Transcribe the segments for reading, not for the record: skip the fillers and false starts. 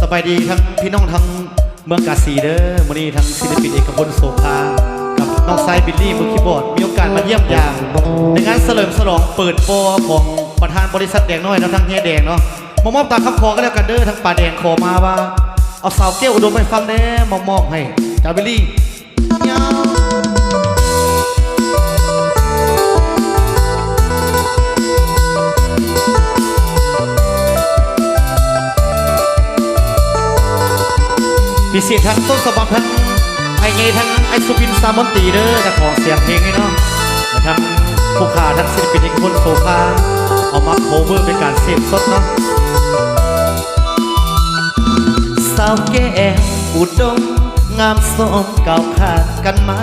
สบายดีทั้งพี่น้องทั้งเมืองกาสีเด้อมื้อนี้ทั้งศิลปินเอกพลโสภากับน้องไซบิลลี่มือคีย์บอร์ดมีโอกาสมาเยี่ยมยามในงานเฉลิมฉลองเปิดโปรของประธานบริษัทแดงน้อยแล้วทั้งเฮียแดงเนาะมามอบตามคำขอก็แล้วกันเด้อทั้งป่าแดงขอมาว่าเอาสาวเกี้ยวอุดมไปฟังแน่มอบให้จาบิลลี่พิเศษทั้งต้นฉบับทั้งไอ้ไงทั้งไอ้สุบินซามอนตีเด้อแต่ของเสียงเพลงนี่เนาะทั้งผู้ขาทั้งศิลปินเอกพลโสภาเอามาโคเวอร์เป็นการเสียงสดเนาะสาวแก้วอุดมงามสมเก่าขาดกันมา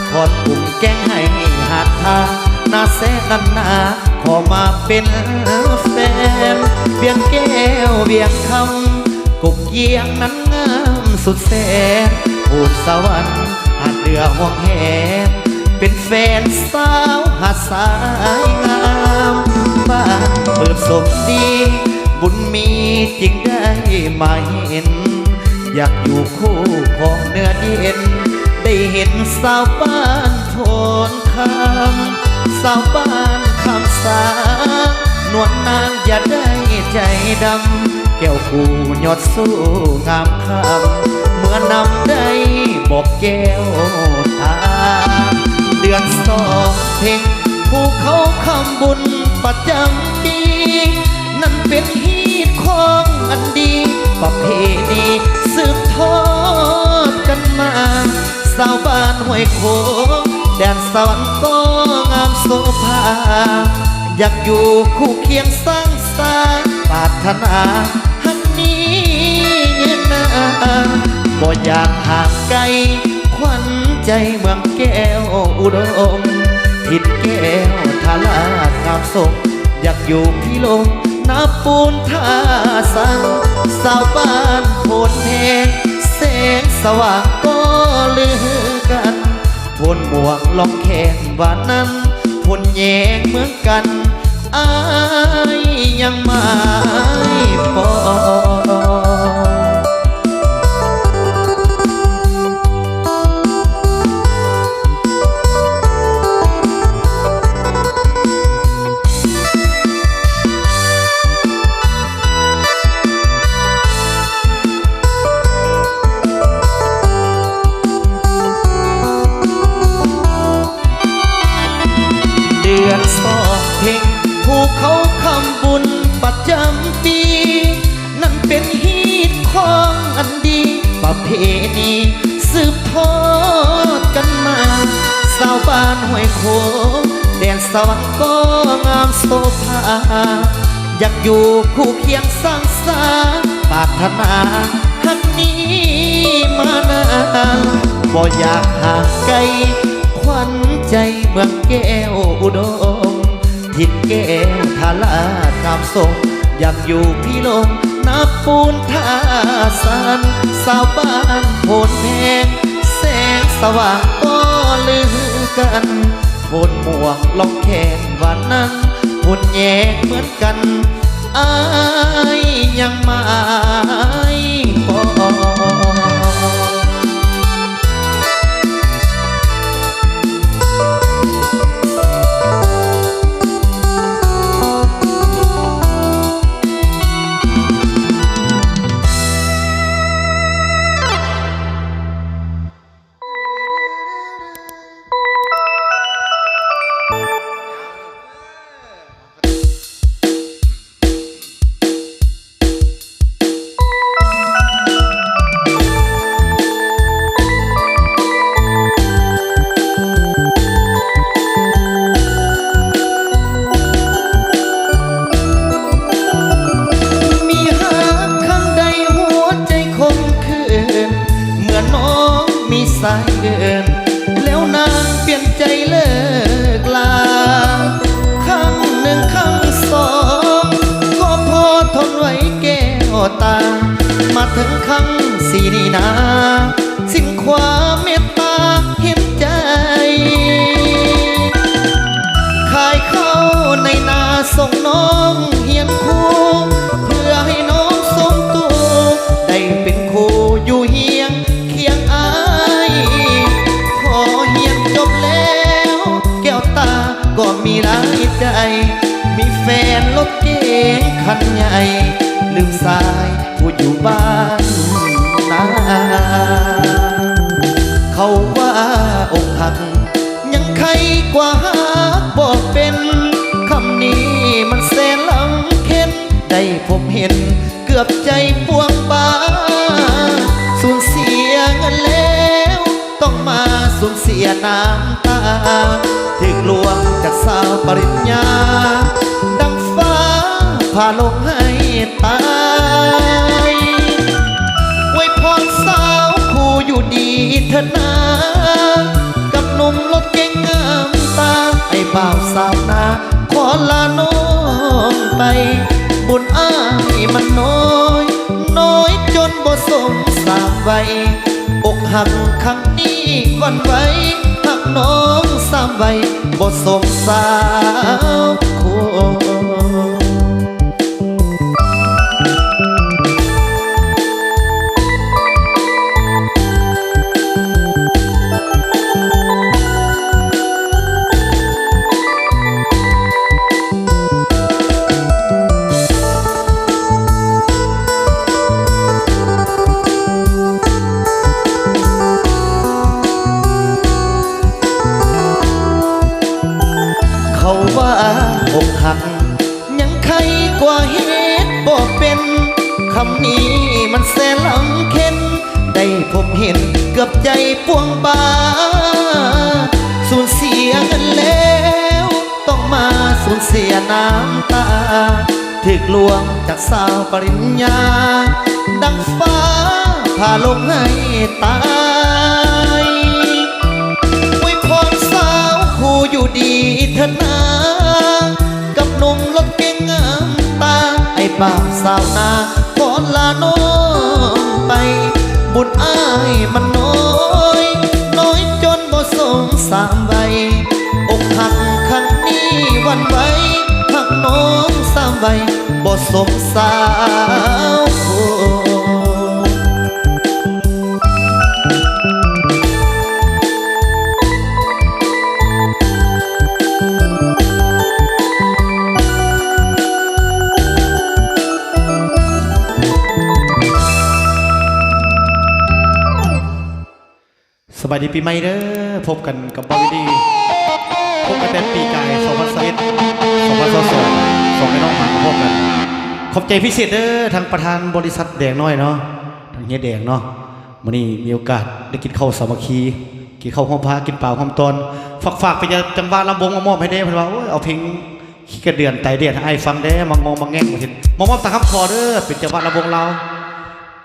ขอตุ่มแก้งให้หาดทาหน้าแสนันนาขอมาเป็นแฟนเบียงแก้วเบียงคำกุกเยียงนั้นงามสุดแสนพูดสวรรค์หาดเรือห่วงแหนเป็นแฟนสาวหาดสายงามบ้านเปิดสมดีบุญมีจริงได้มาเห็นอยากอยู่คู่ของเนื้อเย็นได้เห็นสาวบ้านโพนคำสาวบ้านคำสานวลนางอย่าได้ใจดำแก้วกูยอดสู้งามคำเมื่อนำได้บอกแก้วตาเดือนสองเพ่งภูเขาคำบุญประจำปีนั่นเป็นฮีตของอันดีประเพณีสืบทอดกันมาสาวบ้านห้วยโขงแดนสวรรค์ก็งามโสภาอยากอยู่คู่เคียงสร้างสรรค์ปรารถนาหักนี้ยืนนานบ่อยากห่างไกลขวัญใจเมืองแก้วอุดมทิดแก้วทาลาดงามสมอยากอยู่พี่ลงนับปูนท่าสังสาวบ้านโพนแหงแสงสว่างก็ลือกันพลหมวกลองแขนบ้านนั้นพลแยงเหมือนกันอายยังไม่พอภูเขาคำบุญประจำปีนั่นเป็นฮีตของอันดีประเพณีสืบทอดกันมาสาวบ้านห้วยโขงแดนสวรรค์ก็งามโสภาอยากอยู่คู่เคียงสร้างสรรค์ปรารถนาหักนี้มานานบ่อยากห่างไกลขวัญใจเมืองแก้วอุดมทิดแก้วทาลาดงามสมอยากอยู่พี่ลงนับปูนท่าสันสาวบ้านโพนแหงแสงสว่างก็ลือกันโพนหมวกลองแขนวันนั้นพลแยงเหมือนกันอายยังไม่พอสายเดินแล้วนางเปลี่ยนใจเลิกลาครั้งหนึ่งครั้งสองก็พอทนไว้แก้วตามาถึงครั้งสี่นี่นาสิ้นความเมตตาเห็นใจขายเข้าในนา ส่งน้องเฮียนครูเพื่อให้น้องสมตัวได้เป็นครูอยู่เฮียงเคียงอายพอเฮียนจบแล้วแก้วตาก็มีรายใจมีแฟนรถเก๋งคันใหญ่ลืมสายผู้อยู่บ้านนาเขาว่าอกหักยังใครกว่าหักบอกเป็นคำนี้มันแสนลำเค็นได้พบเห็นเกือบใจปวงบาสูญเสียเงินแล้วต้องมาสูญเสียน้ำตาถึกลวงจากสาวปริญญาดังฟ้าพาลงให้ตายไว้พรสาวคู่อยู่ดีเถอะนะกับหนุ่มรถเก๋งงามตาไอ้บ่าวสาวนาขอลาน้องไปบุญอ้ายมันน้อยจนบ่สมสามไว้อกหักครั้งนี้วันไว้หักน้องสามไว้บ่สมสาวคู่อกหักยังใครกว่าเหตุบอกเป็นคำนี้มันแสนลำเค็นได้พบเห็นเกือบใจปวงบาสูญเสียเงินแล้วต้องมาสูญเสียน้ำตาถึกลวงจากสาวปริญญาดังฟ้าพาลงให้ตายไว้พรสาวคู่อยู่ดีเถอะนะกับหนุ่มรถเก๋งงามตาไอ้บ่าวสาวนาขอลาน้องไปบุญอ้ายมันน้อยจนบ่สมสามใบอกหักครั้งนี้วันไว้หักน้องสามใบบ่สมสาวสบายดีปีใหม่เด้อพบกันกับบอลดีพบกันแต่ปีกาย2021 2022 2ให้น้องมาพบกันขอบใจพิเศษเด้อทางประธานบริษัทแดงน้อยเนาะทางเฮียแดงเนาะวันนี้มีโอกาสได้กินข้าวสามัคคีกินข้าวหอมพากินเปล่าหอมตอนฝากไปจะจังหวะลำวงมามอบให้เด้เพิ่นว่าเอาเพลงขี้กระเดือนไตเดียดให้ไอ้ฟังเด้มางงมาแง่งมาเห็นมามอบตาคำคอเด้อเป็นจังหวะลำวงเรา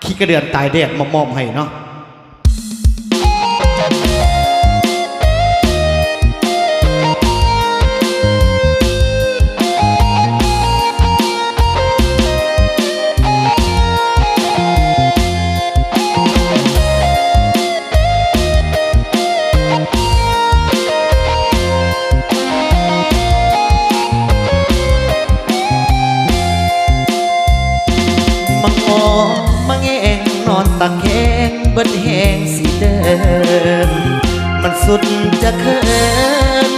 ขี้กระเดือนไตเดียดมามให้เนาะตะแคงเบิ้นแหงสิเดินมันสุดจะเขิน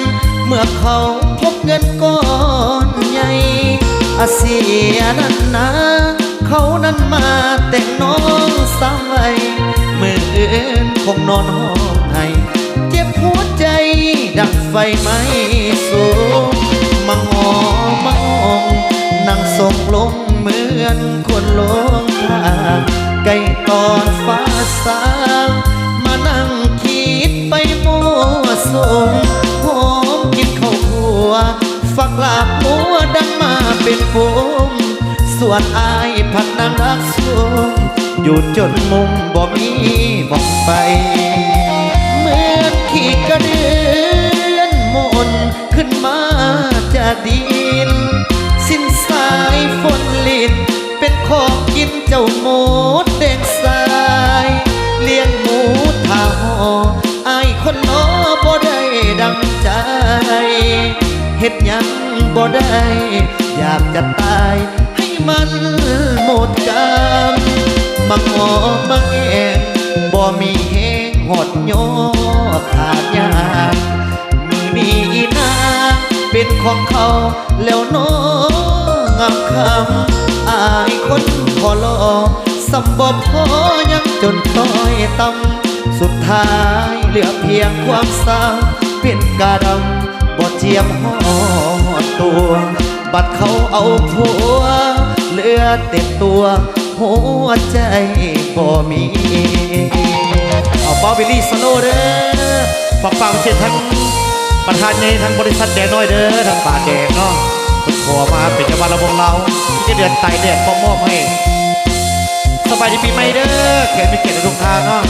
เมื่อเขาพบเงินก้อนใหญ่อาเสียนั่นนะเขานั้นมาแต่งน้องสาวไว้มืออื่นคงนอนห้องให้เจ็บหัวใจดังไฟไหม้สูงมังหอมังองนั่งส่งลงเหมือนคนลงทางใกล้ตอนฟ้าสางมานั่งคิดไปมั่วสุมหอมกินข้าวหัวฝักลาบหัวดังมาเป็นฝูงส่วนอายพักนั่งรักสูงอยู่จนมุมบ่มีบอกไปเหมือนขี้กระเดือนมนขึ้นมาจากดินสิ้นสายฝนลินเป็นของกินเจ้าหมูเด็กสายเลี้ยงหมูทาหออายคนล้อบ่ได้ดังใจ เฮ็ดหยังบ่ได้อยากจะตายให้มันหมดกรรมมักหมอมักแองบ่มีแหงหดโยขาดยากมือนี้นางเป็นของเขาแล้วน้องามคำอายคนขอรอสำบ่พอยังจนต้อยต่ำสุดท้ายเหลือเพียงความเศร้าเป็นกาดำบ่เจียมหอดตัวบัดเขาเอาผัวเหลือเต็มตัวหัวใจบ่มีเอาเบาบิลลี่สโลเด้อฝากเสียทั้งประธานในทั้งบริษัทแดงน้อยเด้อทั้งป่าแดงเนาะขอมาเป็นจังหวัดระบงเราจะเดือนไตแดดมอบให้สบายดีปีใหม่เด้อแขกมีเกียรติทุกทางเนาะ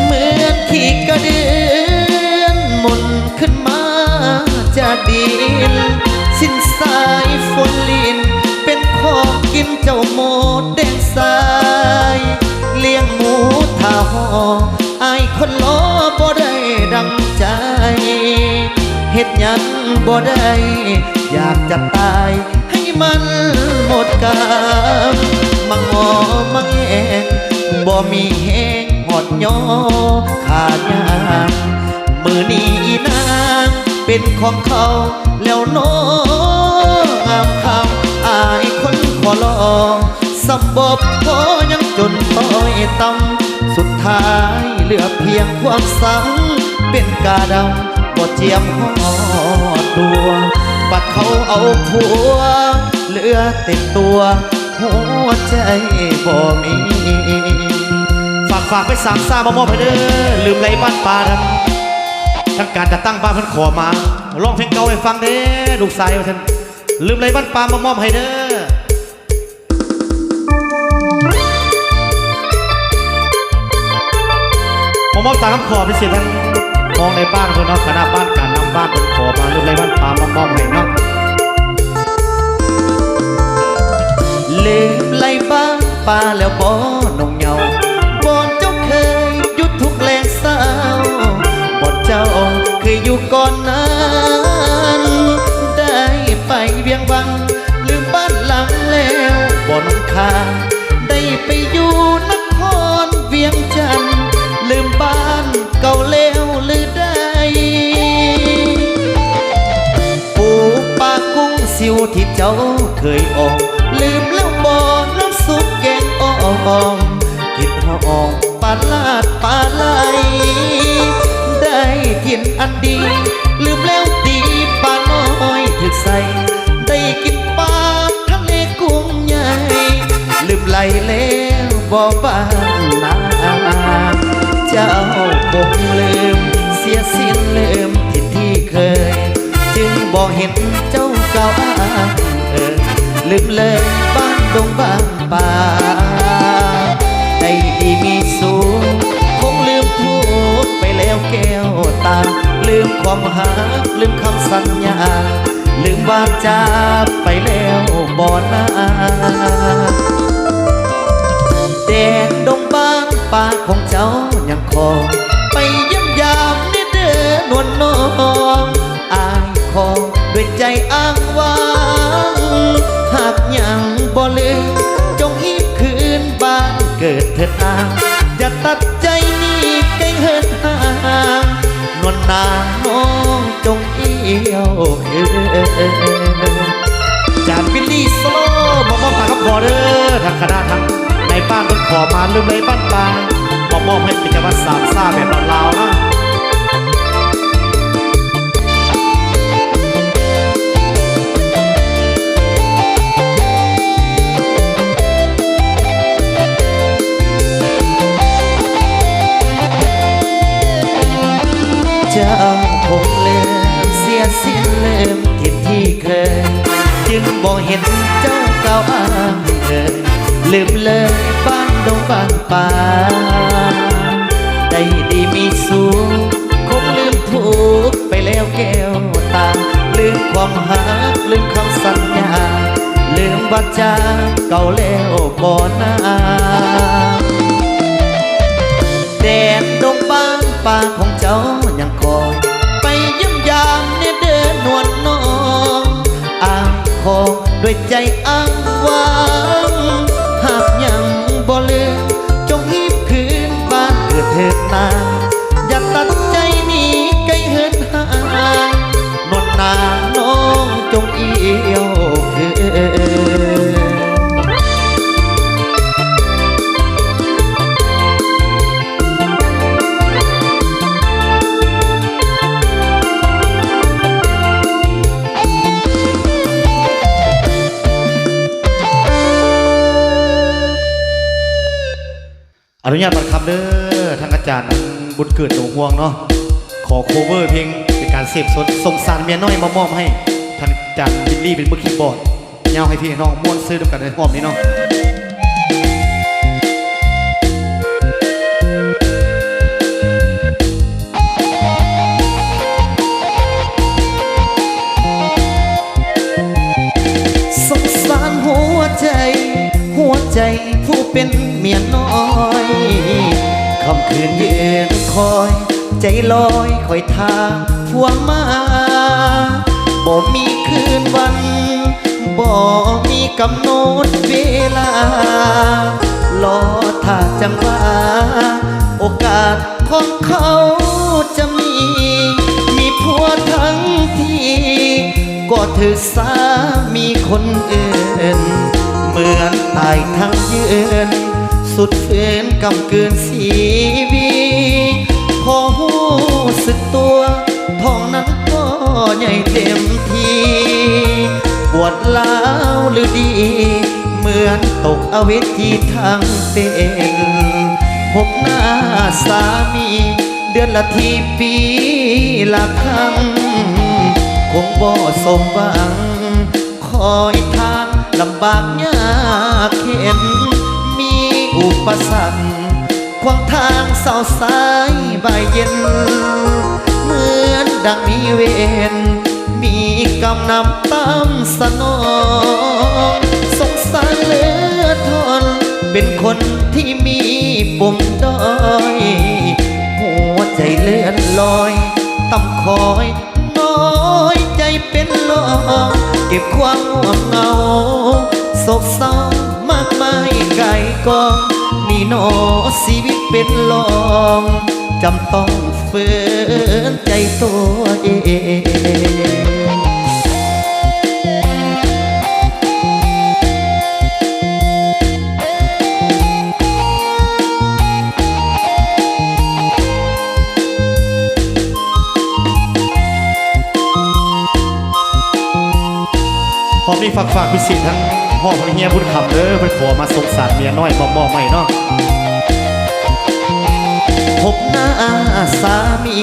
เหมือนขี่กระเดือนหมุนขึ้นมาจากดินสิ้นสายฝนลินเป็นของกินเจ้าโมดแดงสายเลี้ยงหมูท่าหออายคนล้อบ่ได้ดังใจเฮ็ดหยังบ่ได้อยากจะตายให้มันหมดกรรมมังงอมังแงบ่มีแหงหอดย่อขาดยากมือนี้นางเป็นของเขาแล้วน้องงามคำอายคนขอลองสำบบพอยังจนต้อยต่ำสุดท้ายเหลือเพียงความสังเป็นกาดำบ่เจียมหอดตัวบัดเขาเอาผัวเหลือเต็มตัวหัวใจบ่มีฝากไปสามซ่ามามอบให้เด้อลืมไรบ้านป่าทั้งการจะตั้งบ้านเพิ่นขอมาร้องเพลงเก่าให้ฟังเด้อลูกชายท่านลืมไรบ้านป่ามามอบให้เด้อผมมอบตามคำขอพิเศษทั้งมองในบ้านเพื่อนเนาะคณะบ้านการนำบ้านเป็นขอมาลืมไรบ้านป่ามามอบให้เนาะลืมไรบ้านป่าแล้วบ่นงเหงาบ่เจ้าเคยหยุดทุกแรงเศร้าบ่เจ้าเคยอยู่ก่อนนั้นได้ไปเวียงวังลืมบ้านหลังแล้วบ่นงคาได้ไปอยู่นครเวียงจันทร์ลืมบ้านเก่าแล้วหรือได้ปูปลากุ้งซิวที่เจ้าเคยออกลืมแล้วบ่น้ำซุปแกงอ่อมกินหอมปลาลาดปลาไหลได้กินอันดีลืมแล้วตีปลาน้อยถึกใส่ได้กินปลาทะเลกุ้งใหญ่ลืมไหลแล้วบ่บ้านนาเจ้าคงลืมเสียสิ้นลืมที่เคยจึงบ่เห็นเจ้าเก่าลืมเลยบ้านดงบ้านป่าได้ดีมีสูงคงลืมทุกไปแล้วแก้วตาลืมความหาลืมคำสัญญาลืมวาจาไปแล้วบ่นาแดนดงบ้านป่าของเจ้ายังคอไปเยี่ยมยามเด้อนวลน้องอายขอด้วยใจอ้างว้างหากยังบ่ลืมจงอีกคืนบ้านเกิดเถิดนางอย่าตัดใจนี่ไกลเหินห่างนวลนางน้องจงเอี้ยวคืนจานบิลลี่สโลมามอบฝากกับขอเด้อทางคณะทั้งในบ้านต้องขอมาลืมเลยบ้านปลามอบให้เป็นจังหวัดสามซ่าแบบลาวๆนะเจ้าคงลืมเสียสิ้นลืมที่เคยจึงบ่เห็นเจ้าเก่าอ้างลืมเลยบ้านดงบ้านป่าได้ดีมีสูงคงลืมทุกไปแล้วแก้วตาลืมความหาลืมคำสัญญา ลืมว่าจาเก่าแล้วก่อนหน้าแดดดงบ้านป่าของเจ้ายังคอยไปเยี่ยมยามเนเดินนวลน้องอ้างคอด้วยใจอ้างว้างหากยังบ่ลืมจงรีบคืนบ้านเกิดเถิดนาอย่าตัดใจหนีไกลเหินห่างนวลนางน้องจงเอี่ยวคืนอนุญาตบังคับเด้อทางอาจารย์บุญเกิดหนูห่วงเนาะขอโคเวอร์เพลงเป็นการเสพสดสงสารเมียน้อยมามอบให้ท่านอาจารย์บิลลี่เป็นมือคีย์บอร์ดยาวให้พี่น้องม้วนซื้อด้วยกันในหอมนี้เนาะสงสารหัวใจผู้เป็นเมียน้อยคำคืนยืนคอยใจลอยคอยทางพวงมาบ่มีคืนวันบ่มีกำหนดเวลารอถ้าจังว่าโอกาสของเขาจะมีผัวทั้งทีก็ถือสามีคนอื่นเหมือนตายทั้งยืนสุดฝืนกำเกินสีวีพอหูสึกตัวท้องนั้นก็ใหญ่เต็มทีปวดล้าวหรือดีเหมือนตกอเวจีทางเป็นพบหน้าสามีเดือนละทีปีละครั้งคงบ่สมหวังคอยทางลำบากยากเข็นมีอุปสรรคขวางทางเศร้าสายบ่ายเย็นเหมือนดังมีเวรมีกำนำตามสนองสงสารเหลือทนเป็นคนที่มีปมด้อยหัวใจเลื่อนลอยต่ำคอยน้อยใจเป็นลมเก็บความห่วงเหงาโศกเศร้ามากมายไกลกองนี่หนอชีวิตเป็นลองจำต้องฝืนใจตัวเองพร้อมนี้ฝากพิเศษทั้งพ่อของเฮียบุญคำเด้อเพื่อขอมาสงสารเมียน้อยมอใหม่เนาะพบหน้าสามี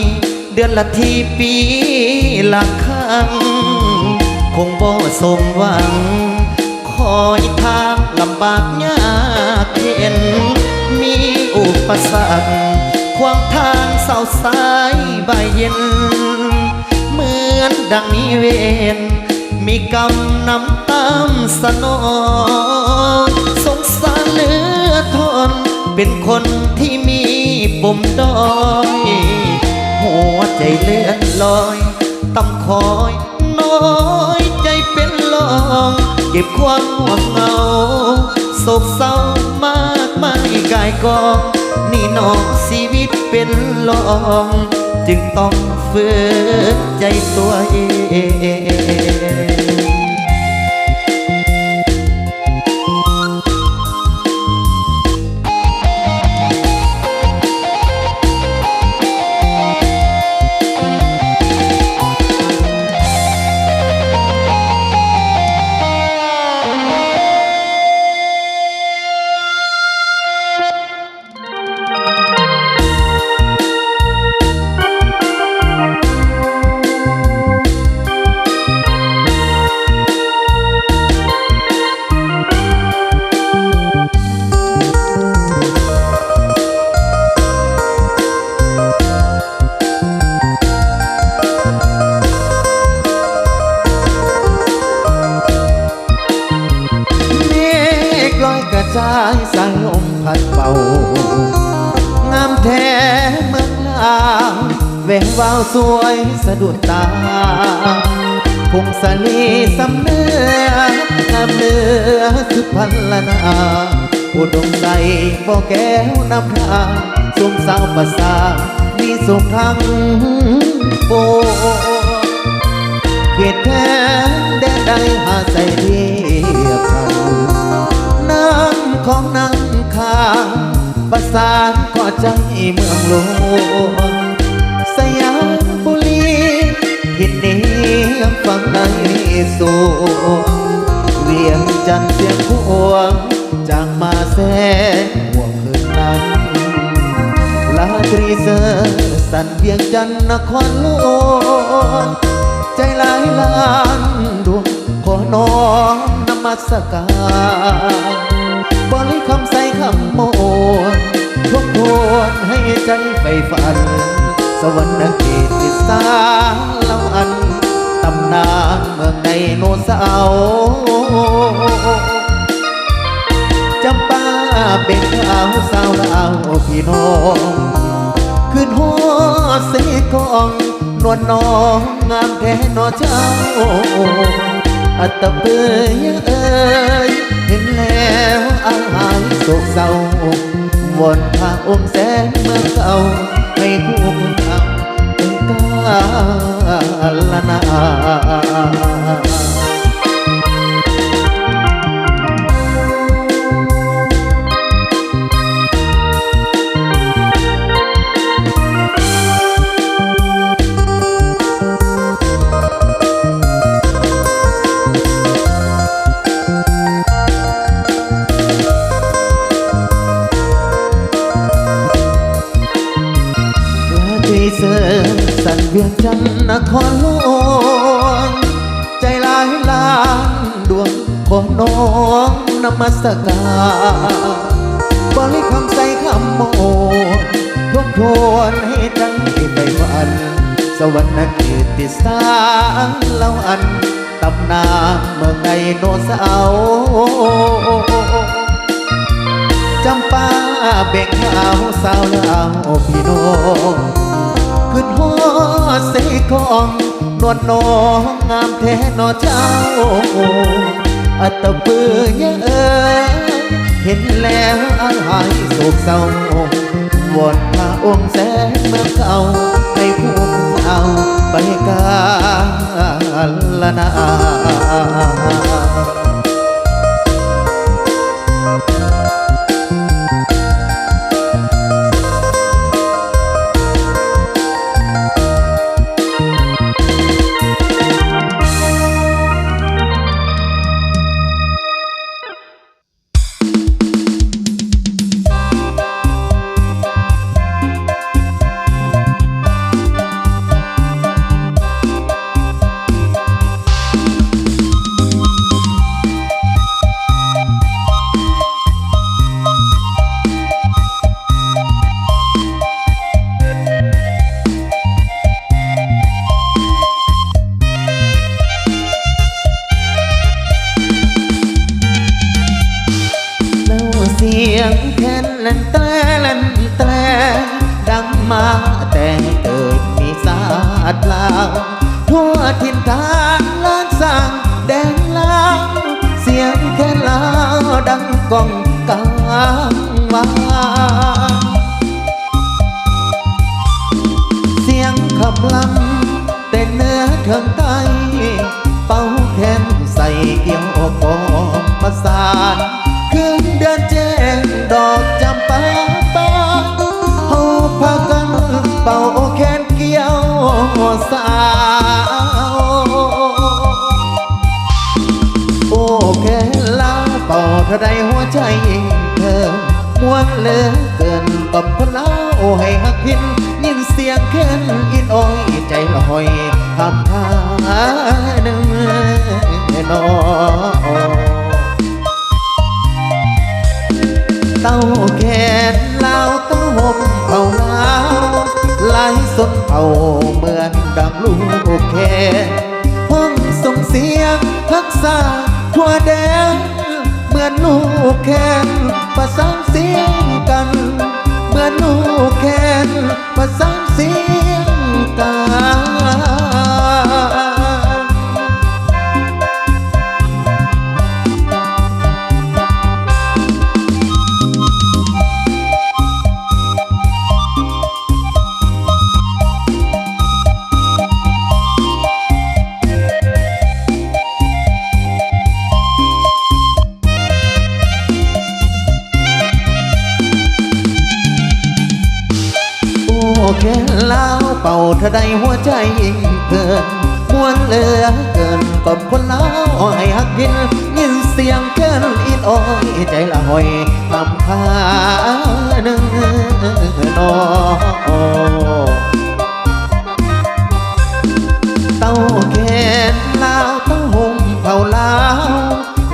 เดือนละทีปีละครั้งคงบ่สมหวังคอยทางลำบากยากเข็นมีอุปสรรคขวางทางเศร้าสายบ่ายเย็นเหมือนดังมีเวรมีกำนำตามสนองสงสารเหลือทนเป็นคนที่มีปมด้อยหัวใจเลื่อนลอยต่ำคอยน้อยใจเป็นลองเก็บความห่วงเหงาโศกเศร้ามากมายกายกองนี่น้องชีวิตเป็นลองจึงต้องฝืนใจตัวเอง งามแท้เมืองลาวแวววาวสวยสะดุดตาพงศลีสำเนืองามเนื้อสุพรรณนาอุดมใจบ่อแก้วนำทางสุมสาวประสามีสุขทั้งโปเขตแท้แดนใดหาใจเทียบกันน้ำของนางคางประสานก่อใจเมืองหลวงสยามบุรีทิศนี้ยังฟังในสูงเวียงจันทร์เสียงพวงจางมาแสงห่วงคืนนั้นลาตรีเสอสันเวียงจันทร์นครหลวงใจหลายล้านดวงขอน้อมนมัสการบริคำใส่คำโมนทบทวนให้ใจใฝ่ฝันสวรรค์เขตติดสาเล่าอันตำนานเมืองในโนเสาจำป้าเป็นขาวสาวลาวพี่น้องขึ้นหัวเสกองนวลน้องงามแท้นอเจ้าอัตเปยเอ่ยเห็นแล้วอาหายโศกเศร้าวอนพาองค์แสนเมืองเก่าให้คู่เอาเป็นกาลนาเสือสันเวียงจันทร์นครหลวงใจหลายล้านดวงขอน้อมนมัสการบริคำใส่คำโมทบทวนให้ใจไปฝันสวรรค์เขตติสาเล่าอันตำนานเมืองในโนเสาจำป้าเบ่งขาวสาวลาวพี่น้องขึ้นหัวเสกองนวลน้องงามแท้นอเจ้าอัตเปื่อยเอ่ยเห็นแล้วอาหายโศกเศร้าวอนพาองค์แสนเมืองเก่าให้ผู้เอาไปกาลนาเสียงแค้นลันแตรลันแตรดังมาแต่เกิดมีศาสตร์ลาวทั่วถิ่นฐานล้านสร้างแดนลาวเสียงแค้นลาวดังก้องกลางวานเสียงขับลำแต่เนื้อเถิงใต้เป่าแค้นใส่เกี่ยวกองประสานคืนเดือนแจ้งดอกจำปาป่าเฮาพากันเป่าแค้นเกี่ยวสาวโอ้แค่ลาวเป่าเท่าใดหัวใจเธอม้วนเหลือเกินตบคนลาวให้หักพินยินเสียงแค้นอินอ้อยใจลอยทำท่าหนึ่งนอเต้าแขนลาวเต้าห่มเผาลาวลายสนเผาเหมือนดังลูกแขนห้องส่งเสียงทักษะทั่วแดนเหมือนลูกแขนประสานเสียงกัน สามเสียงกาโอ้แค่เล่าเป่าถ้าได้หัวใจยิ่งเกินมวนเหลือเกินกอบคนเล่าให้หักยินเสียงเกินอินอ้อยใจละหอยทำค่าหนึ่งนอเต้าแขนลาวเต้าห่มเผาลาว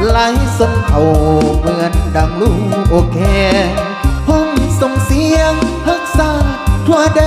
ไหลสนเผาเหมือนดังลูกแขนห้องส่งเสียงฮักษาทั่วแด